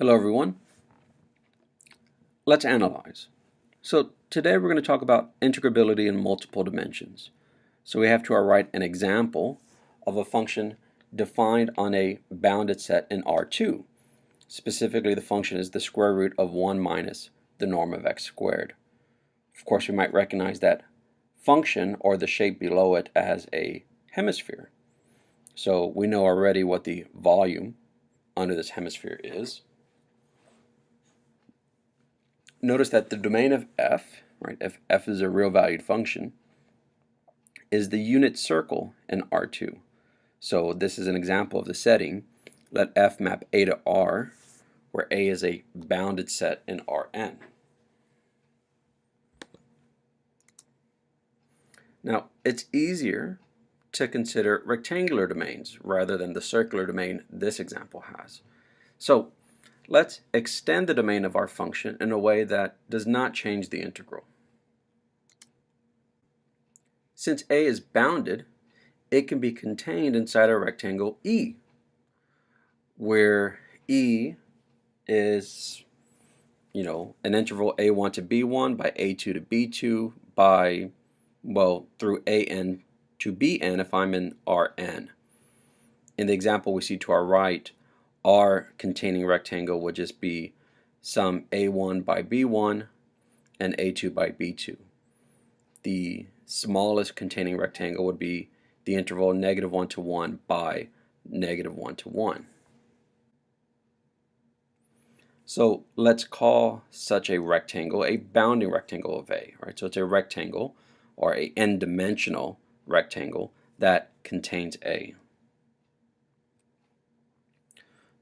Hello everyone. Let's analyze. So today we're going to talk about integrability in multiple dimensions. So we have to our right an example of a function defined on a bounded set in R2. Specifically, the function is the square root of 1 minus the norm of x squared. Of course, we might recognize that function or the shape below it as a hemisphere. So we know already what the volume under this hemisphere is. Notice that the domain of f, right, if f is a real valued function, is the unit circle in R2. So this is an example of the setting. Let f map A to R, where A is a bounded set in Rn. Now, it's easier to consider rectangular domains rather than the circular domain this example has. So let's extend the domain of our function in a way that does not change the integral. Since A is bounded, it can be contained inside a rectangle E, where E is, an interval A1 to B1 by A2 to B2 by, through AN to BN if I'm in Rn. In the example we see to our right, R containing rectangle would just be some A1 by B1 and A2 by B2. The smallest containing rectangle would be the interval -1 to 1 by -1 to 1. So let's call such a rectangle a bounding rectangle of A, right? So it's a rectangle or a n-dimensional rectangle that contains A.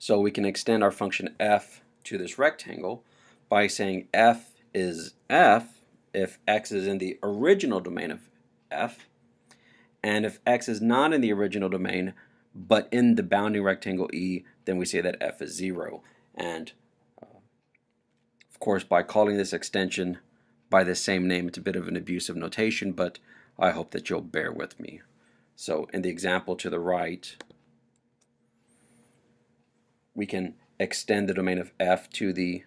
So we can extend our function f to this rectangle by saying f is f if x is in the original domain of f, and if x is not in the original domain but in the bounding rectangle E, then we say that f is 0. And of course, by calling this extension by the same name, it's a bit of an abusive notation, but I hope that you'll bear with me. So in the example to the right, we can extend the domain of f to the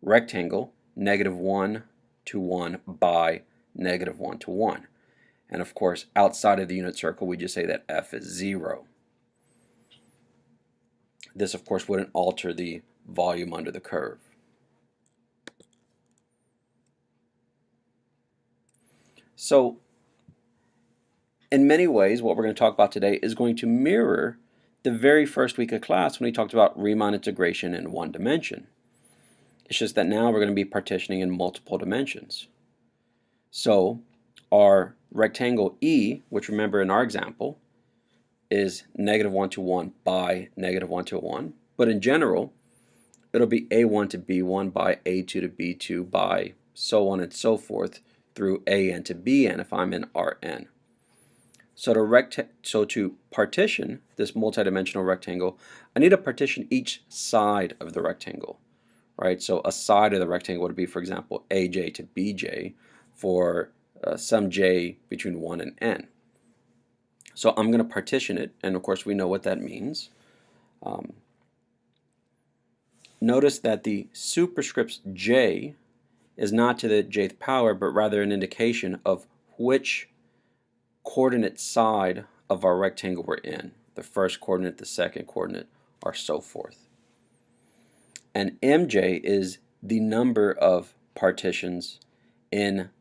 rectangle -1 to 1 by -1 to 1. And of course, outside of the unit circle, we just say that f is 0. This, of course, wouldn't alter the volume under the curve. So, in many ways, what we're going to talk about today is going to mirror the very first week of class when we talked about Riemann integration in one dimension. It's just that now we're going to be partitioning in multiple dimensions. So our rectangle E, which remember in our example, is -1 to 1 by -1 to 1. But in general, it'll be A1 to B1 by A2 to B2 by so on and so forth through AN to BN if I'm in Rn. So to partition this multidimensional rectangle, I need to partition each side of the rectangle, right? So a side of the rectangle would be, for example, AJ to BJ for some j between 1 and n. So I'm going to partition it, and of course we know what that means. Notice that the superscript j is not to the jth power, but rather an indication of which coordinate side of our rectangle we're in. The first coordinate, the second coordinate, or so forth. And mj is the number of partitions in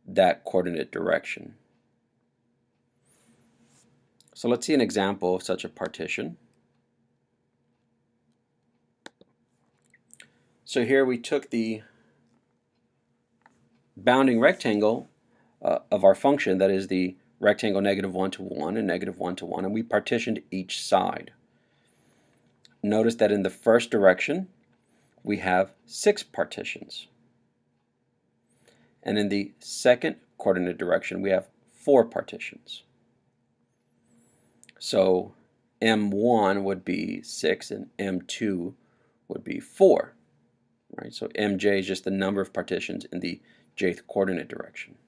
that coordinate direction. So let's see an example of such a partition. So here we took the bounding rectangle of our function, that is the rectangle -1 to 1 and -1 to 1, and we partitioned each side. Notice that in the first direction we have 6 partitions, and in the second coordinate direction we have 4 partitions. So M1 would be 6 and M2 would be 4. Right? So MJ is just the number of partitions in the jth coordinate direction.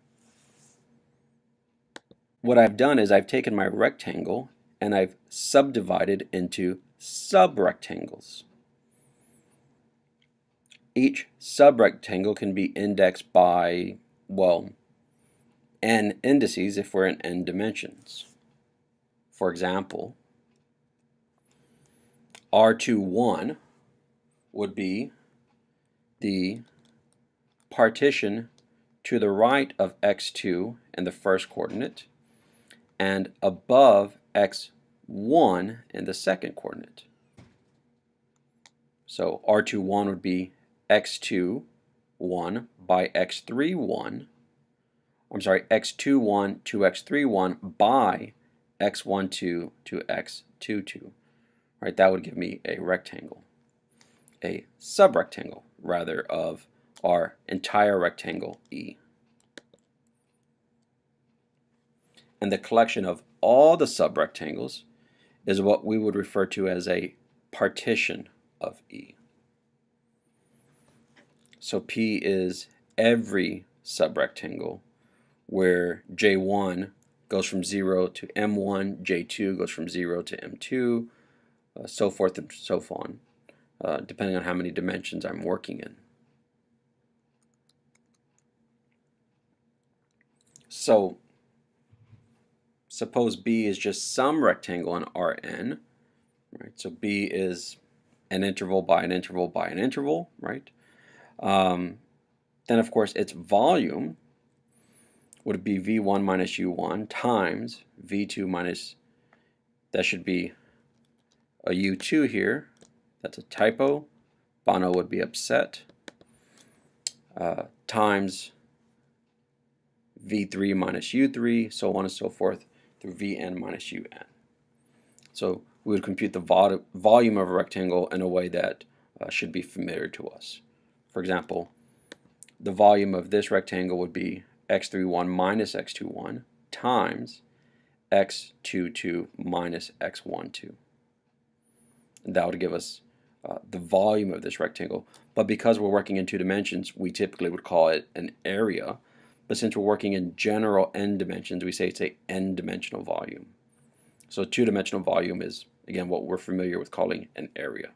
What I've done is I've taken my rectangle and I've subdivided into subrectangles. Each subrectangle can be indexed by, well, n indices if we're in n dimensions. For example, R21 would be the partition to the right of x2 in the first coordinate and above x1 in the second coordinate. So R21 would be x2 1 by x3 1. I'm sorry, x21 to x3 1 by x12 to x22. Right, that would give me a rectangle, a subrectangle rather of our entire rectangle E. And the collection of all the subrectangles is what we would refer to as a partition of E. So P is every subrectangle where J1 goes from 0 to M1, J2 goes from 0 to M2, so forth and so on, depending on how many dimensions I'm working in. So suppose B is just some rectangle in Rn, right? So B is an interval by an interval by an interval, right? Then of course its volume would be V1 minus U1 times V2 minus, that should be a U2 here. That's a typo. Bono would be upset. Times V3 minus U3, so on and so forth, through Vn minus Un. So we would compute the volume of a rectangle in a way that should be familiar to us. For example, the volume of this rectangle would be x31 minus x21 times x22 minus x12. And that would give us the volume of this rectangle. But because we're working in 2 dimensions, we typically would call it an area. But since we're working in general n dimensions, we say it's a n-dimensional volume. So 2-dimensional volume is, again, what we're familiar with calling an area.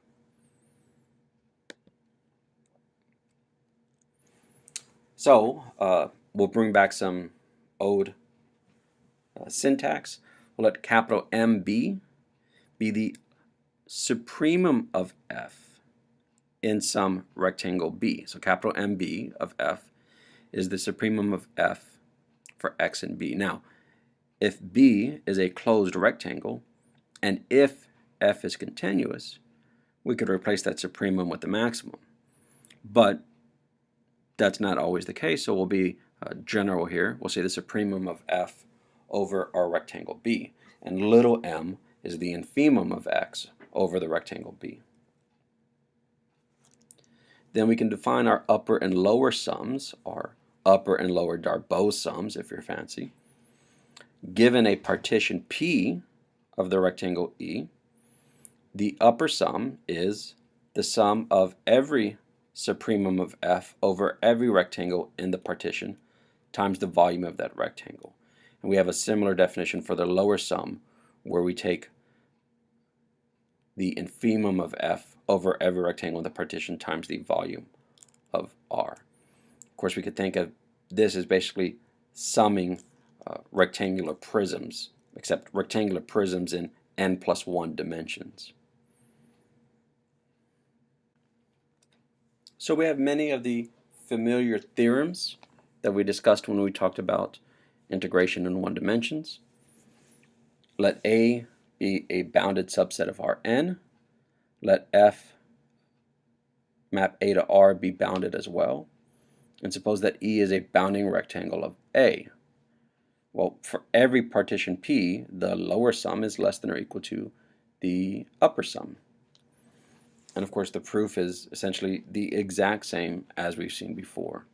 So we'll bring back some old syntax. We'll let capital MB be the supremum of F in some rectangle B. So capital MB of F is the supremum of F for X and B. Now, if B is a closed rectangle, and if F is continuous, we could replace that supremum with the maximum. But that's not always the case, so we'll be general here. We'll say the supremum of F over our rectangle B. And little m is the infimum of X over the rectangle B. Then we can define our upper and lower sums, our upper and lower Darboux sums if you're fancy. Given a partition P of the rectangle E, the upper sum is the sum of every supremum of F over every rectangle in the partition times the volume of that rectangle. And we have a similar definition for the lower sum where we take the infimum of F over every rectangle in the partition times the volume of R. Of course, we could think of this as basically summing rectangular prisms, except rectangular prisms in n+1 dimensions. So we have many of the familiar theorems that we discussed when we talked about integration in 1 dimensions. Let A be a bounded subset of Rn. Let F map A to R be bounded as well. And suppose that E is a bounding rectangle of A. Well, for every partition P, the lower sum is less than or equal to the upper sum. And of course, the proof is essentially the exact same as we've seen before.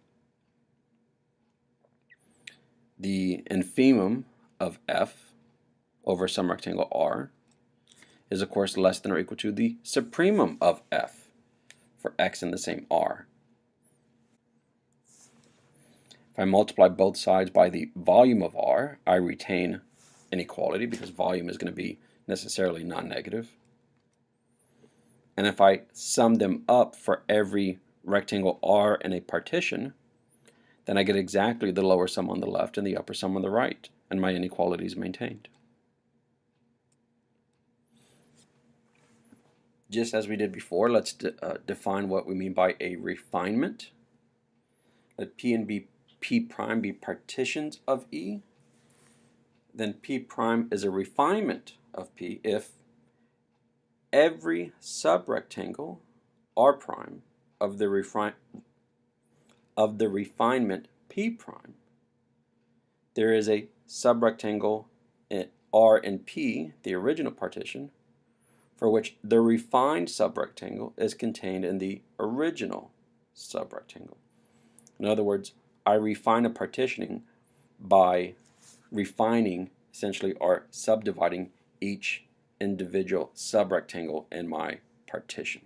The infimum of F over some rectangle R is of course less than or equal to the supremum of F for X in the same R. If I multiply both sides by the volume of R, I retain inequality because volume is going to be necessarily non-negative. And if I sum them up for every rectangle R in a partition, then I get exactly the lower sum on the left and the upper sum on the right, and my inequality is maintained. Just as we did before, let's define what we mean by a refinement. Let P and P prime be partitions of E. Then P prime is a refinement of P if every subrectangle R prime of the refinement P prime, there is a subrectangle R in P, the original partition, for which the refined subrectangle is contained in the original subrectangle. In other words, I refine a partitioning by refining essentially or subdividing each individual subrectangle in my partition.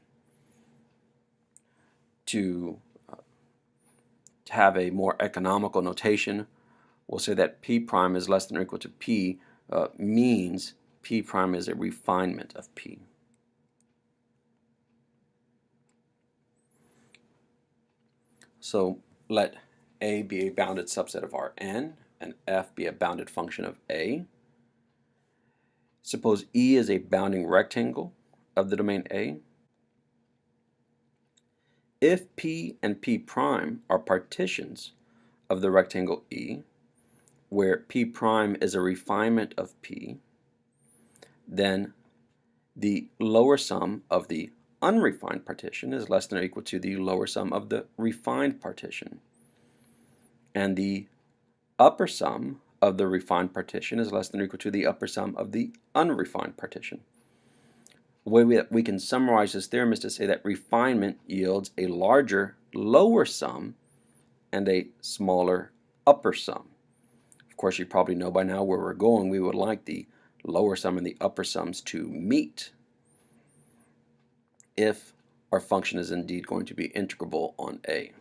To have a more economical notation, we'll say that P prime is less than or equal to P means P prime is a refinement of P. So let A be a bounded subset of Rn and F be a bounded function of A. Suppose E is a bounding rectangle of the domain A. If P and P prime are partitions of the rectangle E, where P prime is a refinement of P, then the lower sum of the unrefined partition is less than or equal to the lower sum of the refined partition. And the upper sum of the refined partition is less than or equal to the upper sum of the unrefined partition. The way we can summarize this theorem is to say that refinement yields a larger lower sum and a smaller upper sum. Of course, you probably know by now where we're going. We would like the lower sum and the upper sums to meet if our function is indeed going to be integrable on A.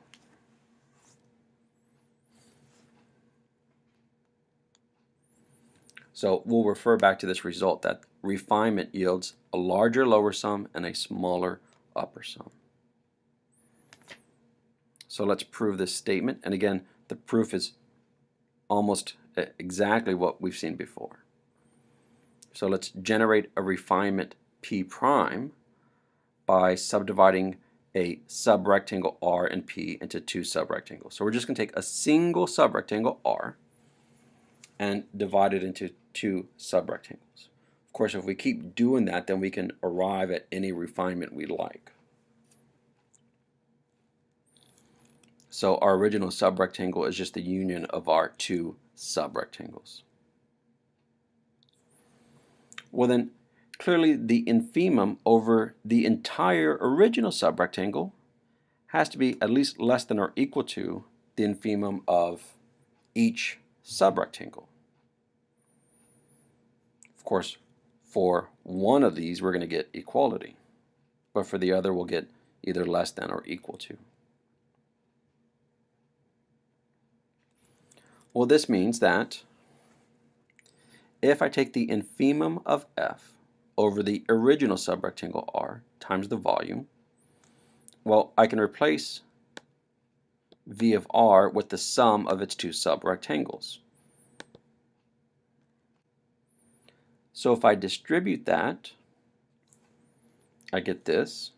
So we'll refer back to this result that refinement yields a larger lower sum and a smaller upper sum. So let's prove this statement. And again, the proof is almost exactly what we've seen before. So let's generate a refinement P prime by subdividing a subrectangle R and P into two subrectangles. So we're just going to take a single subrectangle R and divide it into two subrectangles. Of course, if we keep doing that, then we can arrive at any refinement we like. So our original subrectangle is just the union of our two subrectangles. Well then, clearly the infimum over the entire original subrectangle has to be at least less than or equal to the infimum of each subrectangle. Of course, for one of these we're going to get equality, but for the other we'll get either less than or equal to. Well, this means that if I take the infimum of F over the original subrectangle R times the volume, well, I can replace V of R with the sum of its two subrectangles. So if I distribute that, I get this.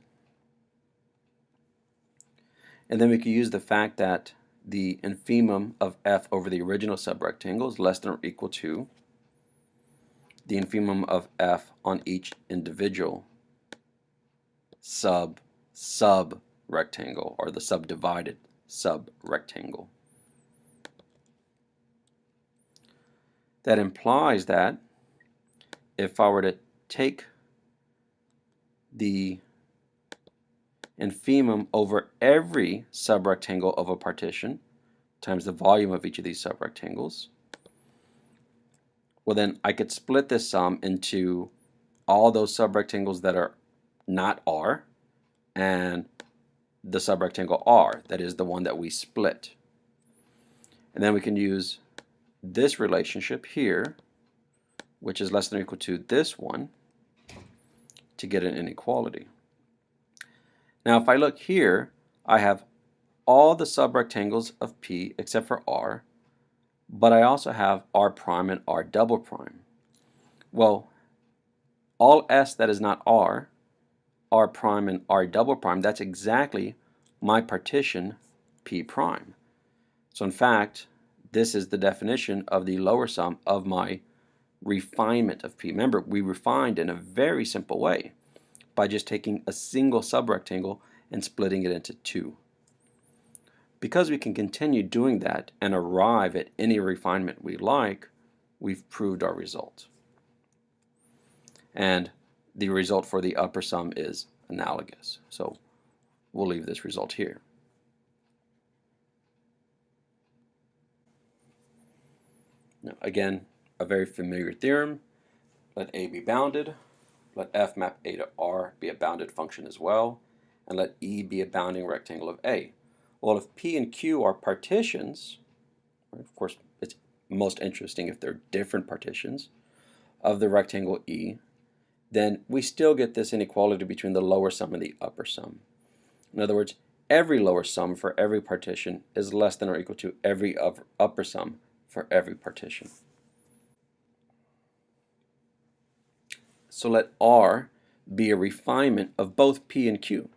And then we can use the fact that the infimum of F over the original subrectangle is less than or equal to the infimum of F on each individual sub-rectangle, or the subdivided sub-rectangle. That implies that if I were to take the infimum over every subrectangle of a partition times the volume of each of these subrectangles, well then I could split this sum into all those subrectangles that are not R and the subrectangle R, that is the one that we split. And then we can use this relationship here, which is less than or equal to this one, to get an inequality. Now if I look here, I have all the subrectangles of P except for R, but I also have R prime and R double prime. Well, all S that is not R, R prime and R double prime, that's exactly my partition P prime. So in fact, this is the definition of the lower sum of my refinement of P. Remember, we refined in a very simple way by just taking a single subrectangle and splitting it into two. Because we can continue doing that and arrive at any refinement we like, we've proved our result. And the result for the upper sum is analogous. So we'll leave this result here. Now, again, a very familiar theorem. Let A be bounded. Let F map A to R be a bounded function as well. And let E be a bounding rectangle of A. Well, if P and Q are partitions, right, of course, it's most interesting if they're different partitions of the rectangle E, then we still get this inequality between the lower sum and the upper sum. In other words, every lower sum for every partition is less than or equal to every upper sum for every partition. So let R be a refinement of both P and Q.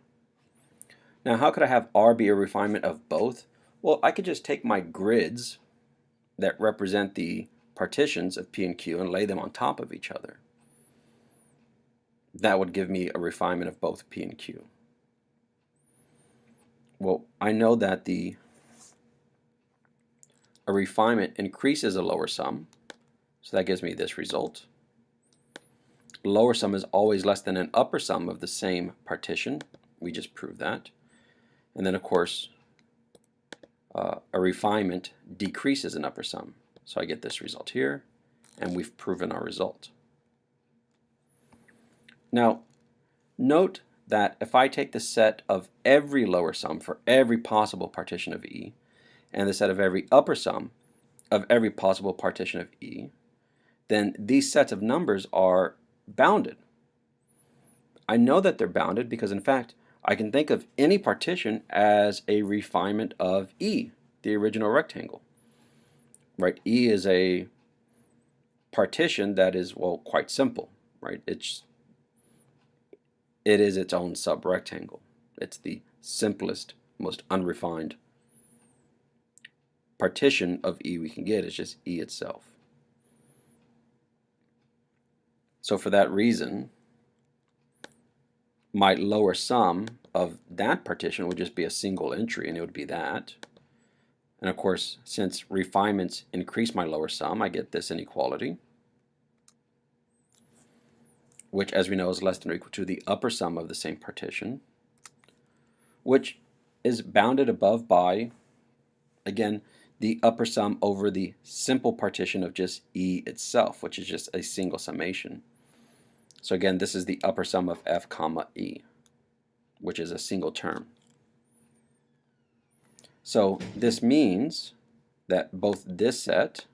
Now, how could I have R be a refinement of both? Well, I could just take my grids that represent the partitions of P and Q and lay them on top of each other. That would give me a refinement of both P and Q. Well, I know that a refinement increases a lower sum, so that gives me this result. Lower sum is always less than an upper sum of the same partition. We just proved that. And then, of course, a refinement decreases an upper sum. So I get this result here, and we've proven our result. Now, note that if I take the set of every lower sum for every possible partition of E, and the set of every upper sum of every possible partition of E, then these sets of numbers are bounded. I know that they're bounded because, in fact, I can think of any partition as a refinement of E, the original rectangle. Right? E is a partition that is, well, quite simple. Right? It is its own subrectangle. It's the simplest, most unrefined partition of E we can get. It's just E itself. So for that reason, my lower sum of that partition would just be a single entry, and it would be that. And of course, since refinements increase my lower sum, I get this inequality, which, as we know, is less than or equal to the upper sum of the same partition, which is bounded above by, again, the upper sum over the simple partition of just E itself, which is just a single summation. So again, this is the upper sum of F comma E, which is a single term. So this means that both this set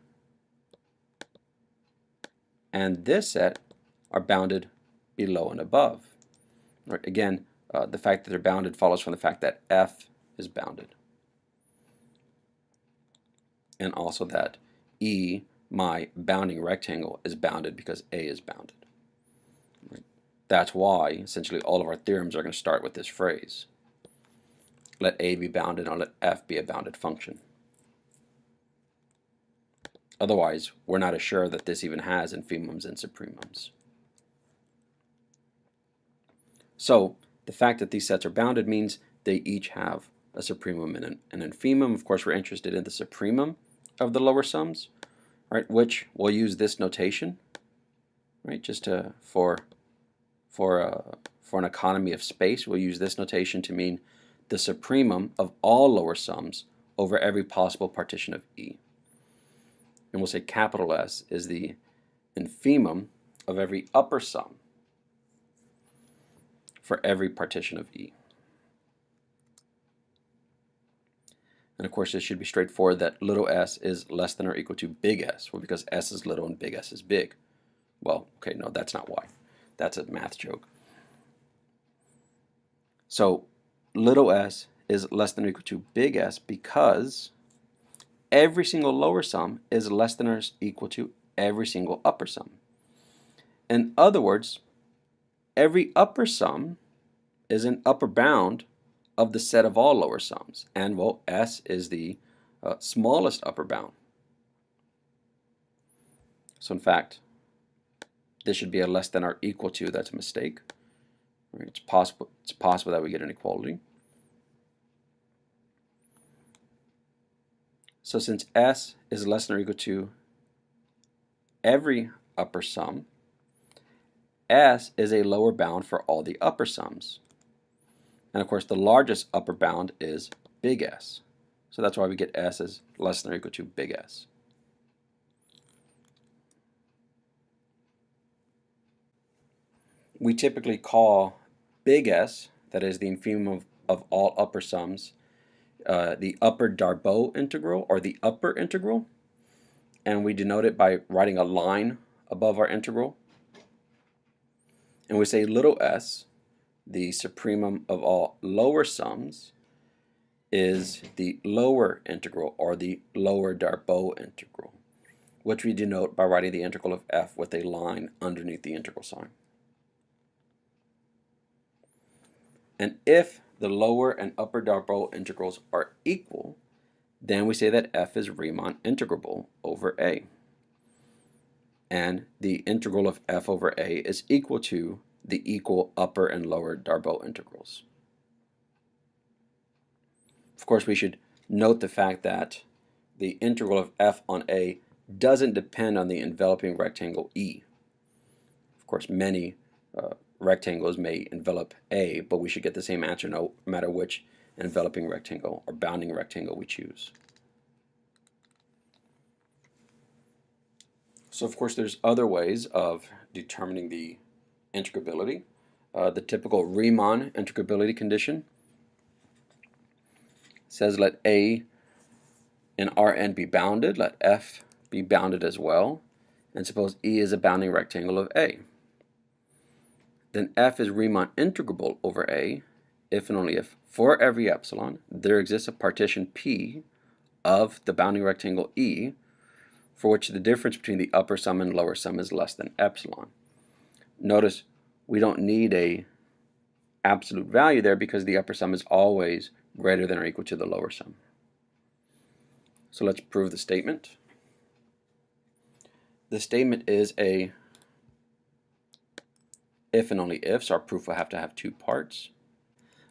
and this set are bounded below and above. Right? Again, the fact that they're bounded follows from the fact that F is bounded. And also that E, my bounding rectangle, is bounded because A is bounded. Right? That's why essentially all of our theorems are going to start with this phrase. Let A be bounded and let F be a bounded function. Otherwise, we're not assured that this even has infimums and supremums. So the fact that these sets are bounded means they each have a supremum and an infimum. Of course, we're interested in the supremum of the lower sums, right? Which we'll use this notation, right? Just for an economy of space, we'll use this notation to mean the supremum of all lower sums over every possible partition of E. And we'll say capital S is the infimum of every upper sum for every partition of E. And of course, it should be straightforward that little s is less than or equal to big S. Well, because S is little and big S is big. Well, okay, no, that's not why. That's a math joke. So little s is less than or equal to big S because every single lower sum is less than or equal to every single upper sum. In other words, every upper sum is an upper bound of the set of all lower sums, and well, S is the smallest upper bound. So in fact, this should be a less than or equal to. That's a mistake. Right? It's possible that we get an equality. So since S is less than or equal to every upper sum, S is a lower bound for all the upper sums. And of course, the largest upper bound is big S. So that's why we get S is less than or equal to big S. We typically call big S, that is the infimum of all upper sums, the upper Darboux integral or the upper integral. And we denote it by writing a line above our integral. And we say little s, the supremum of all lower sums, is the lower integral or the lower Darboux integral, which we denote by writing the integral of f with a line underneath the integral sign. And if the lower and upper Darboux integrals are equal, then we say that f is Riemann integrable over a. And the integral of f over a is equal to the equal upper and lower Darboux integrals. Of course, we should note the fact that the integral of f on a doesn't depend on the enveloping rectangle E. Of course, many rectangles may envelop A, but we should get the same answer no matter which enveloping rectangle or bounding rectangle we choose. So of course there's other ways of determining the integrability. The typical Riemann integrability condition says let A in Rn be bounded, let F be bounded as well, and suppose E is a bounding rectangle of A. Then F is Riemann integrable over A if and only if, for every epsilon, there exists a partition P of the bounding rectangle E for which the difference between the upper sum and lower sum is less than epsilon. Notice we don't need a absolute value there because the upper sum is always greater than or equal to the lower sum. So let's prove the statement. The statement is a if and only if, so our proof will have to have two parts.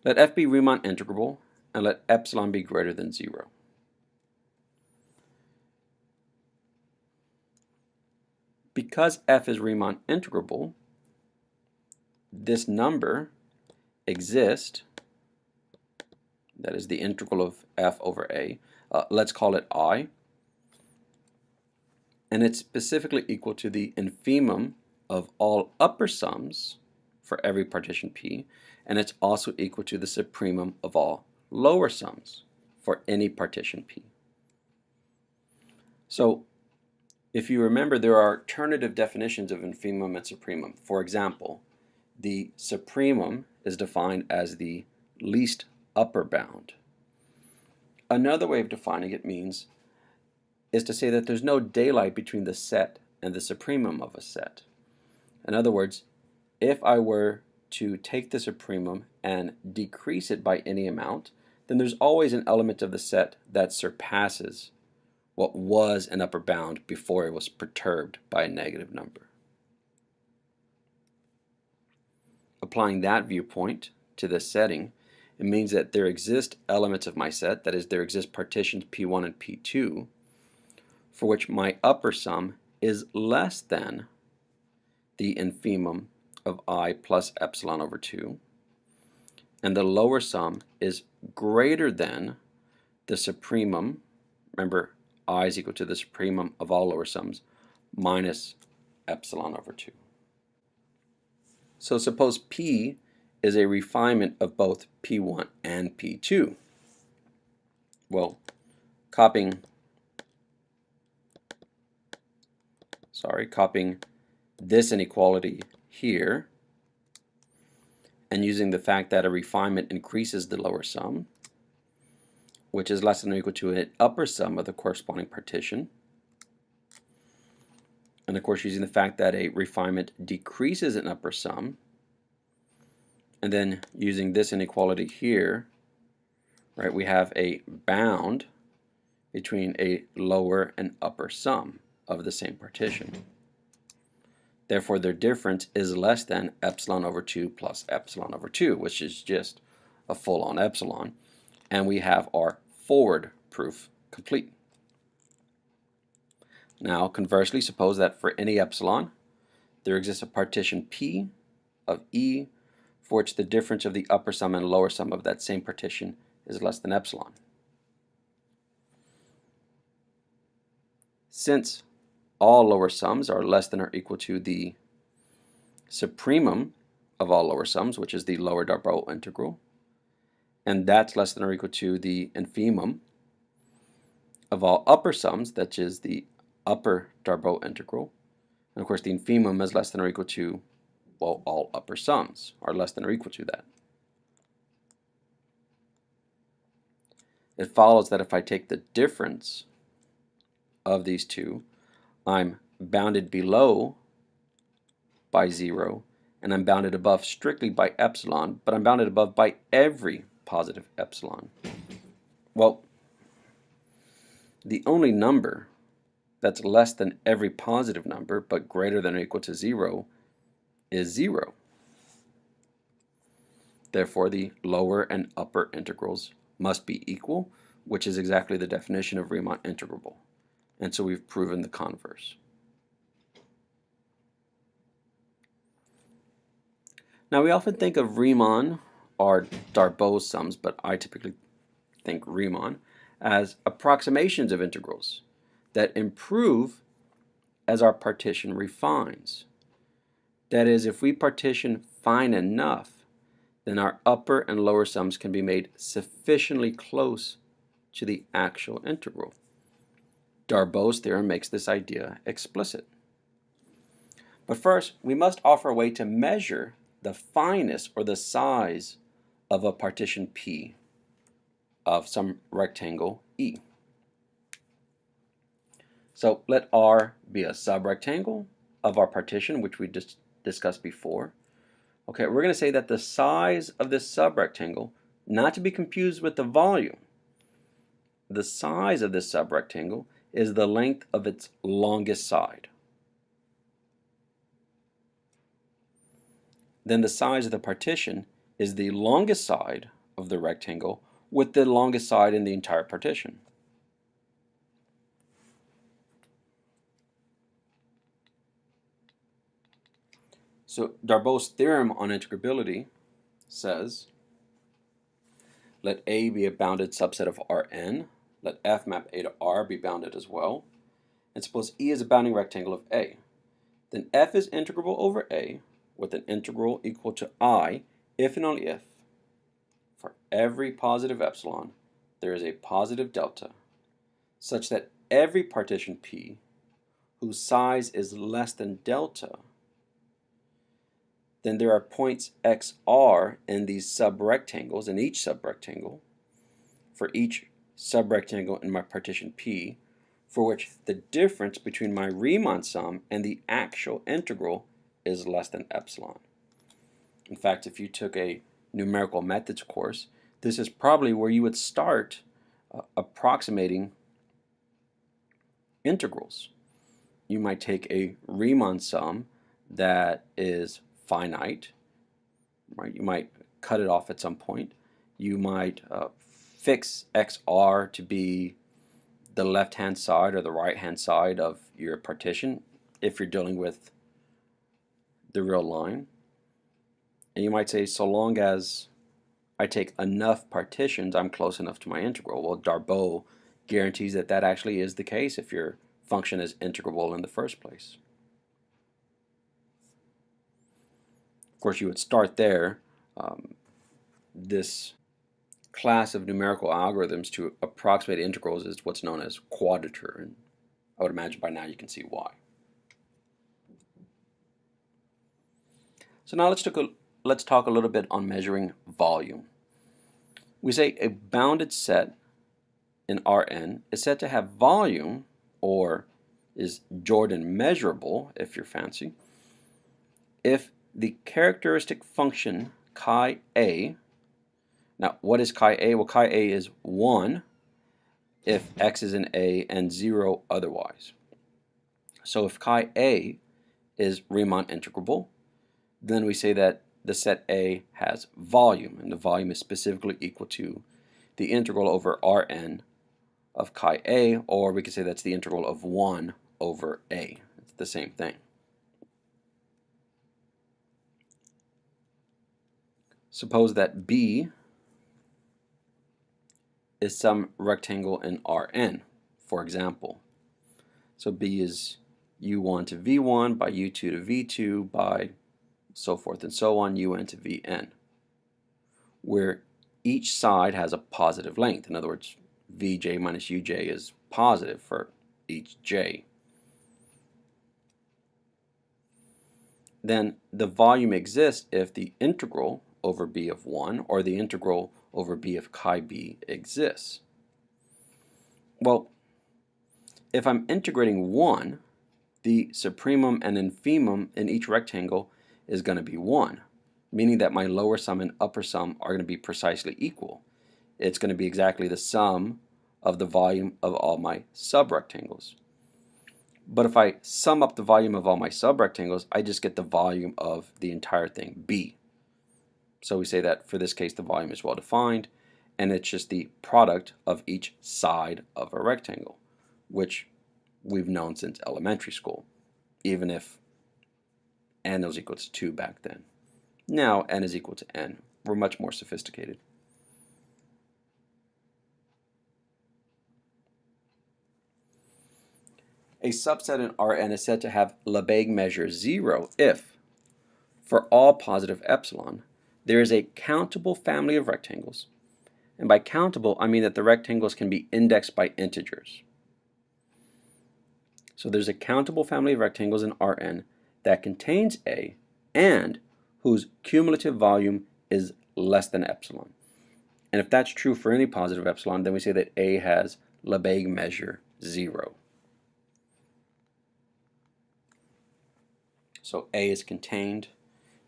Let f be Riemann integrable and let epsilon be greater than 0. Because f is Riemann integrable, this number exists, that is the integral of f over a, let's call it I, and it's specifically equal to the infimum of all upper sums for every partition P, and it's also equal to the supremum of all lower sums for any partition P. So if you remember, there are alternative definitions of infimum and supremum. For example, the supremum is defined as the least upper bound. Another way of defining it is to say that there's no daylight between the set and the supremum of a set. In other words, if I were to take the supremum and decrease it by any amount, then there's always an element of the set that surpasses what was an upper bound before it was perturbed by a negative number. Applying that viewpoint to this setting, it means that there exist elements of my set, that is, there exist partitions P1 and P2, for which my upper sum is less than the infimum of I plus epsilon over 2, and the lower sum is greater than the supremum, remember I is equal to the supremum of all lower sums, minus epsilon over 2. So suppose P is a refinement of both P1 and P2. Well, copying this inequality here and using the fact that a refinement increases the lower sum, which is less than or equal to an upper sum of the corresponding partition. And of course, using the fact that a refinement decreases an upper sum, and then using this inequality here, right, we have a bound between a lower and upper sum of the same partition. Therefore, their difference is less than epsilon over 2 plus epsilon over 2, which is just a full-on epsilon. And we have our forward proof complete. Now, conversely, suppose that for any epsilon, there exists a partition P of E for which the difference of the upper sum and lower sum of that same partition is less than epsilon. Since all lower sums are less than or equal to the supremum of all lower sums, which is the lower Darboux integral, and that's less than or equal to the infimum of all upper sums, that is the upper Darboux integral, and of course the infimum is less than or equal to, well, all upper sums are less than or equal to that. It follows that if I take the difference of these two, I'm bounded below by 0, and I'm bounded above strictly by epsilon, but I'm bounded above by every positive epsilon. Well, the only number that's less than every positive number, but greater than or equal to 0, is 0. Therefore, the lower and upper integrals must be equal, which is exactly the definition of Riemann integrable. And so we've proven the converse. Now, we often think of Riemann or Darboux sums, but I typically think Riemann as approximations of integrals that improve as our partition refines. That is, if we partition fine enough, then our upper and lower sums can be made sufficiently close to the actual integral. Darboux's theorem makes this idea explicit. But first, we must offer a way to measure the fineness or the size of a partition P of some rectangle E. So let R be a subrectangle of our partition, which we just discussed before. Okay, we're going to say that the size of this subrectangle, not to be confused with the volume, the size of this subrectangle is the length of its longest side. Then the size of the partition is the longest side of the rectangle with the longest side in the entire partition. So Darboux's theorem on integrability says, let A be a bounded subset of Rn, let F map A to R be bounded as well, and suppose E is a bounding rectangle of A. Then F is integrable over A with an integral equal to I if and only if, for every positive epsilon, there is a positive delta, such that every partition P whose size is less than delta, then there are points XR in these subrectangles, in each subrectangle, for each subrectangle in my partition P, for which the difference between my Riemann sum and the actual integral is less than epsilon. In fact, if you took a numerical methods course, this is probably where you would start approximating integrals. You might take a Riemann sum that is finite, right? You might cut it off at some point. You might fix XR to be the left-hand side or the right-hand side of your partition if you're dealing with the real line. And you might say, so long as I take enough partitions, I'm close enough to my integral. Well, Darboux guarantees that that actually is the case if your function is integrable in the first place. Of course, you would start there. This class of numerical algorithms to approximate integrals is what's known as quadrature, and I would imagine by now you can see why. So now let's talk a little bit on measuring volume. We say a bounded set in Rn is said to have volume, or is Jordan measurable if you're fancy, if the characteristic function chi a, now what is chi a? Well, chi a is 1 if x is in A and 0 otherwise. So if chi a is Riemann integrable, then we say that the set A has volume, and the volume is specifically equal to the integral over Rn of chi a, or we could say that's the integral of 1 over A. It's the same thing. Suppose that B is some rectangle in Rn, for example. So B is U1 to V1 by U2 to V2 by so forth and so on, UN to Vn, where each side has a positive length. In other words, Vj minus Uj is positive for each j. Then the volume exists if the integral over B of 1 or the integral over B of chi b exists. Well, if I'm integrating 1, the supremum and infimum in each rectangle is going to be 1, meaning that my lower sum and upper sum are going to be precisely equal. It's going to be exactly the sum of the volume of all my subrectangles. But if I sum up the volume of all my subrectangles, I just get the volume of the entire thing, B. So we say that for this case the volume is well defined, and it's just the product of each side of a rectangle, which we've known since elementary school, even if n was equal to 2 back then. Now n is equal to n. We're much more sophisticated. A subset in Rn is said to have Lebesgue measure 0 if, for all positive epsilon, there is a countable family of rectangles. And by countable, I mean that the rectangles can be indexed by integers. So there's a countable family of rectangles in Rn that contains A and whose cumulative volume is less than epsilon. And if that's true for any positive epsilon, then we say that A has Lebesgue measure 0. So A is contained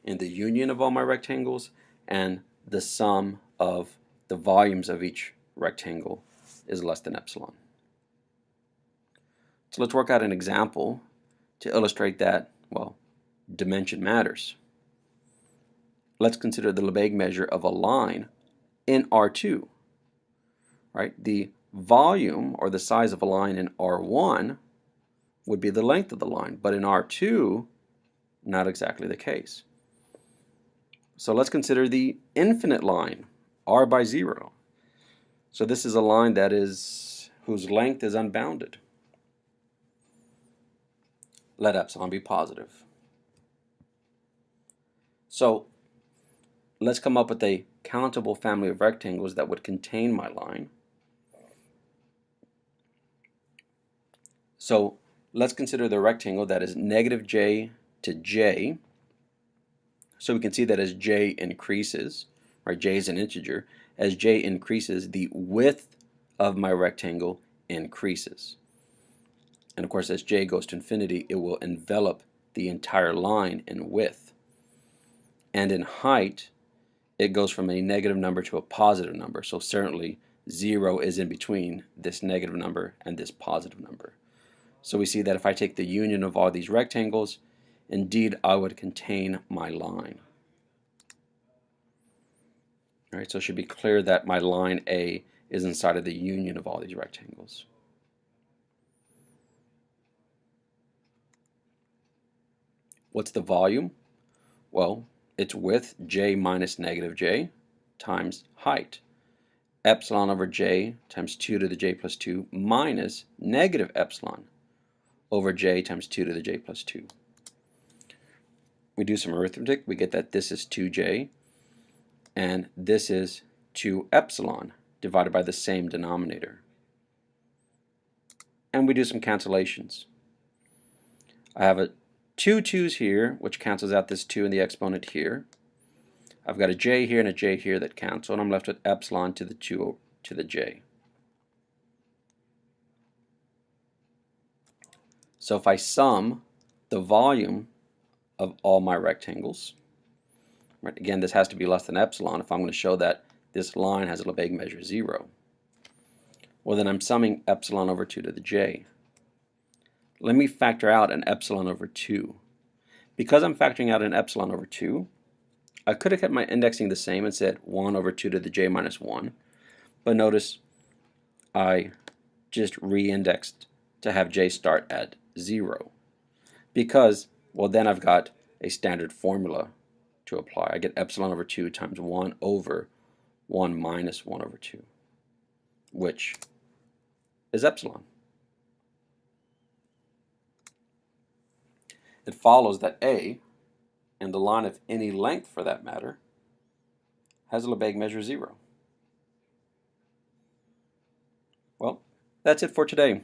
in the union of all my rectangles, and the sum of the volumes of each rectangle is less than epsilon. So let's work out an example to illustrate that, well, dimension matters. Let's consider the Lebesgue measure of a line in R2. Right? The volume or the size of a line in R1 would be the length of the line, but in R2, not exactly the case. So let's consider the infinite line, R by 0. So this is a line that is whose length is unbounded. Let epsilon be positive. So let's come up with a countable family of rectangles that would contain my line. So let's consider the rectangle that is negative j to j. So we can see that as j increases, right, j is an integer, as j increases, the width of my rectangle increases. And of course, as j goes to infinity, it will envelop the entire line in width. And in height, it goes from a negative number to a positive number. So certainly 0 is in between this negative number and this positive number. So we see that if I take the union of all these rectangles, indeed I would contain my line. All right, so it should be clear that my line A is inside of the union of all these rectangles. What's the volume? Well, it's width, j minus negative j, times height. Epsilon over j times 2 to the j plus 2 minus negative epsilon over j times 2 to the j plus 2. We do some arithmetic, we get that this is 2j, and this is 2 epsilon divided by the same denominator. And we do some cancellations. I have two 2's here, which cancels out this 2 in the exponent here. I've got a j here and a j here that cancel, and I'm left with epsilon to the 2 to the j. So if I sum the volume of all my rectangles, right, again, this has to be less than epsilon if I'm going to show that this line has a Lebesgue measure 0. Well, then I'm summing epsilon over 2 to the j. Let me factor out an epsilon over 2. Because I'm factoring out an epsilon over 2, I could have kept my indexing the same and said 1 over 2 to the j minus 1. But notice I just re-indexed to have j start at 0. Because, well, then I've got a standard formula to apply. I get epsilon over 2 times 1 over 1 minus 1 over 2, which is epsilon. It follows that A, and the line of any length for that matter, has a Lebesgue measure 0. Well, that's it for today.